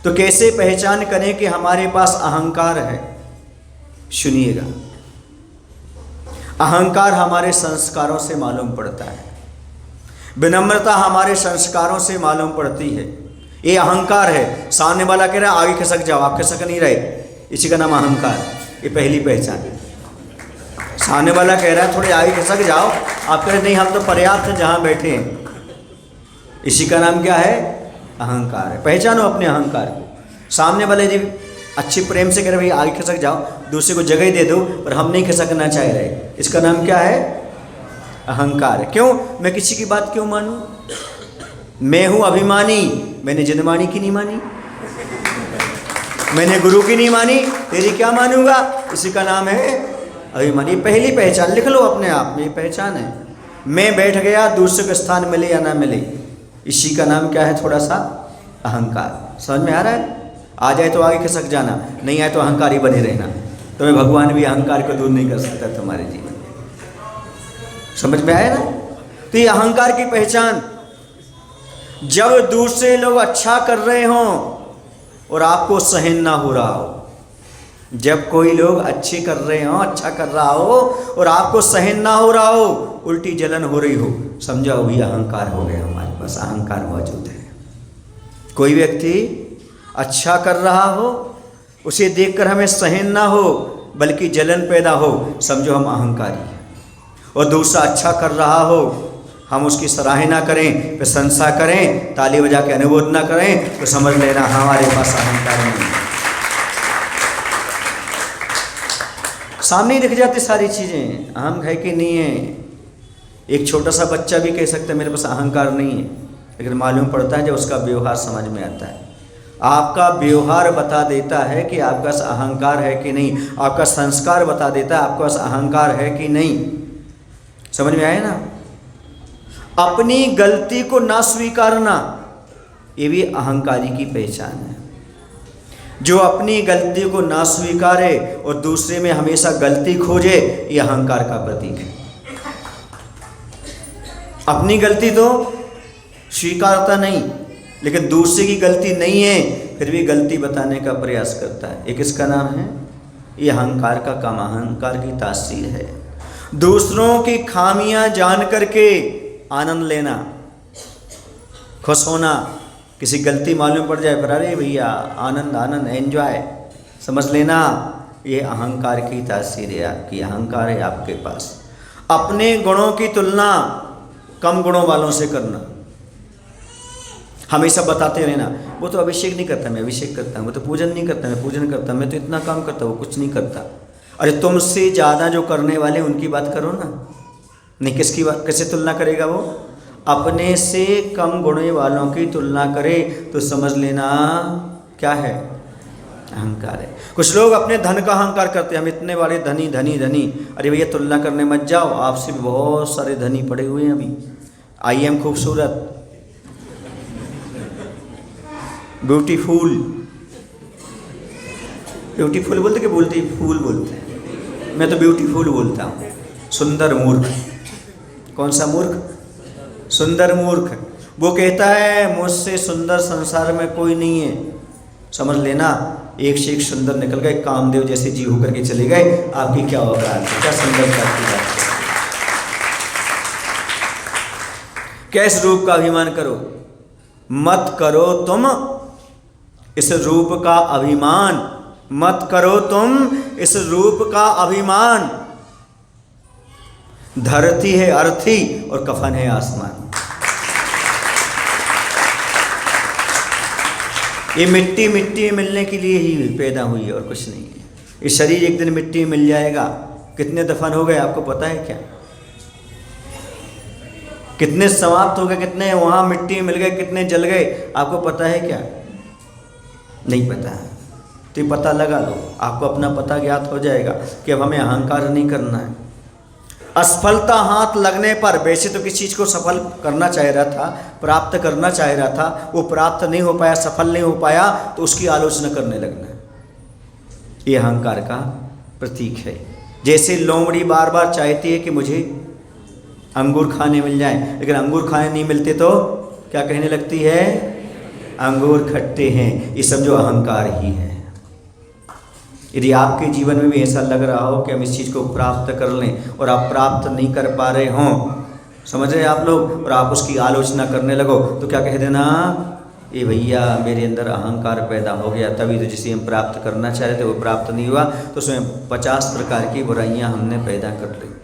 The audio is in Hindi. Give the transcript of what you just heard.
तो कैसे पहचान करें कि हमारे पास अहंकार है? सुनिएगा, अहंकार हमारे संस्कारों से मालूम पड़ता है, विनम्रता हमारे संस्कारों से मालूम पड़ती है। ये अहंकार है। सामने वाला कह रहा है आगे खिसक जाओ, आप खिसक नहीं रहे, इसी का नाम अहंकार। ये पहली पहचान है। सामने वाला कह रहा है थोड़े आगे खिसक जाओ, आप कह रहे नहीं हम तो पर्याप्त हैं जहाँ बैठे हैं, इसी का नाम क्या है? अहंकार है। पहचानो अपने अहंकार को। सामने वाले जी अच्छे प्रेम से कह रहे भाई आगे खिसक जाओ, दूसरे को जगह दे दो, पर हम नहीं खिसकना चाह रहे, इसका नाम क्या है? अहंकार है। क्यों? मैं किसी की बात क्यों मानूं? मैं हूं अभिमानी, मैंने जिनवाणी की नहीं मानी, मैंने गुरु की नहीं मानी, तेरी क्या मानूंगा? इसी का नाम है अभिमानी। पहली पहचान लिख लो अपने आप में, ये पहचान है। मैं बैठ गया, दूसरे को स्थान मिले या ना मिले, इसी का नाम क्या है? थोड़ा सा अहंकार। समझ में आ रहा है? आ जाए तो आगे खिसक जाना, नहीं आए तो अहंकारी बने रहना। तुम्हें भगवान भी अहंकार को दूर नहीं कर सकता तुम्हारे जीवन में। समझ में आया ना? तो ये अहंकार की पहचान। जब दूसरे लोग अच्छा कर रहे हों और आपको सहन ना हो रहा हो, जब कोई लोग अच्छे कर रहे हों, अच्छा कर रहा हो और आपको सहन ना हो रहा हो, उल्टी जलन हो रही हो, समझो भी अहंकार हो गया, हमारे पास अहंकार मौजूद है। कोई व्यक्ति अच्छा कर रहा हो, उसे देखकर हमें सहन ना हो बल्कि जलन पैदा हो, समझो हम अहंकारी हैं। और दूसरा अच्छा कर रहा हो, हम उसकी सराहना करें, प्रशंसा करें, ताली बजा के अनुमोदना करें, तो समझ लेना हमारे पास अहंकार नहीं है। सामने दिख जाती सारी चीज़ें, अहम है कि नहीं है। एक छोटा सा बच्चा भी कह सकता है मेरे पास अहंकार नहीं है, लेकिन मालूम पड़ता है जब उसका व्यवहार समझ में आता है। आपका व्यवहार बता देता है कि आपका अहंकार है कि नहीं, आपका संस्कार बता देता है आपका अहंकार है कि नहीं। समझ में आया ना? अपनी गलती को ना स्वीकारना, ये भी अहंकारी की पहचान है। जो अपनी गलती को ना स्वीकारे और दूसरे में हमेशा गलती खोजे, ये अहंकार का प्रतीक है। अपनी गलती तो स्वीकारता नहीं, लेकिन दूसरे की गलती नहीं है फिर भी गलती बताने का प्रयास करता है। एक इसका नाम है, ये अहंकार का काम, अहंकार की तासीर है। दूसरों की खामियां जान करके आनंद लेना, खुश होना, किसी गलती मालूम पड़ जाए पर अरे भैया आनंद आनंद एंजॉय, समझ लेना ये अहंकार की तासीर है, आपकी अहंकार है आपके पास। अपने गुणों की तुलना कम गुणों वालों से करना, हमेशा बताते रहना वो तो अभिषेक नहीं करता, मैं अभिषेक करता हूँ, वो तो पूजन नहीं करता, मैं पूजन करता, मैं तो इतना काम करता, वो कुछ नहीं करता। अरे तुमसे ज़्यादा जो करने वाले उनकी बात करो ना। नहीं, किसकी बात, कैसे तुलना करेगा वो? अपने से कम गुणे वालों की तुलना करे तो समझ लेना क्या है? अहंकार है। कुछ लोग अपने धन का अहंकार करते हैं, हम इतने बड़े धनी धनी धनी। अरे भैया तुलना करने मत जाओ, आपसे भी बहुत सारे धनी पड़े हुए हैं। अभी आई एम खूबसूरत, ब्यूटीफुल, ब्यूटीफुल बोलते कि बोलते फूल बोलते हैं, मैं तो ब्यूटीफुल बोलता हूँ। सुंदर मूर्ख, कौन सा मूर्ख? सुंदर मूर्ख। वो कहता है मुझसे सुंदर संसार में कोई नहीं है। समझ लेना एक से एक सुंदर निकल गए, कामदेव जैसे जी होकर के चले गए, आपकी क्या औकात है? क्या सुंदरता की बात है? कैस रूप का अभिमान करो मत करो तुम, इस रूप का अभिमान मत करो तुम, इस रूप का अभिमान। धरती है अर्थी और कफन है आसमान। ये मिट्टी मिट्टी मिलने के लिए ही पैदा हुई है और कुछ नहीं है। ये शरीर एक दिन मिट्टी मिल जाएगा। कितने दफन हो गए आपको पता है क्या? कितने समाप्त हो गए, कितने वहाँ मिट्टी मिल गए, कितने जल गए, आपको पता है क्या? नहीं पता है। तो ये पता लगा लो, आपको अपना पता ज्ञात हो जाएगा कि अब हमें अहंकार नहीं करना है। असफलता हाथ लगने पर, वैसे तो किसी चीज़ को सफल करना चाह रहा था, प्राप्त करना चाह रहा था, वो प्राप्त नहीं हो पाया, सफल नहीं हो पाया, तो उसकी आलोचना करने लगना है। ये अहंकार का प्रतीक है। जैसे लोमड़ी बार बार चाहती है कि मुझे अंगूर खाने मिल जाए, लेकिन अंगूर खाने नहीं मिलते तो क्या कहने लगती है? अंगूर खट्टे हैं, ये समझो अहंकार ही है। यदि आपके जीवन में भी ऐसा लग रहा हो कि हम इस चीज़ को प्राप्त कर लें और आप प्राप्त नहीं कर पा रहे हों, समझ रहे आप लोग, और आप उसकी आलोचना करने लगो, तो क्या कह देना, ये भैया मेरे अंदर अहंकार पैदा हो गया, तभी तो जिसे हम प्राप्त करना चाह रहे थे वो प्राप्त नहीं हुआ, तो उसमें 50 प्रकार की बुराइयां हमने पैदा कर ली।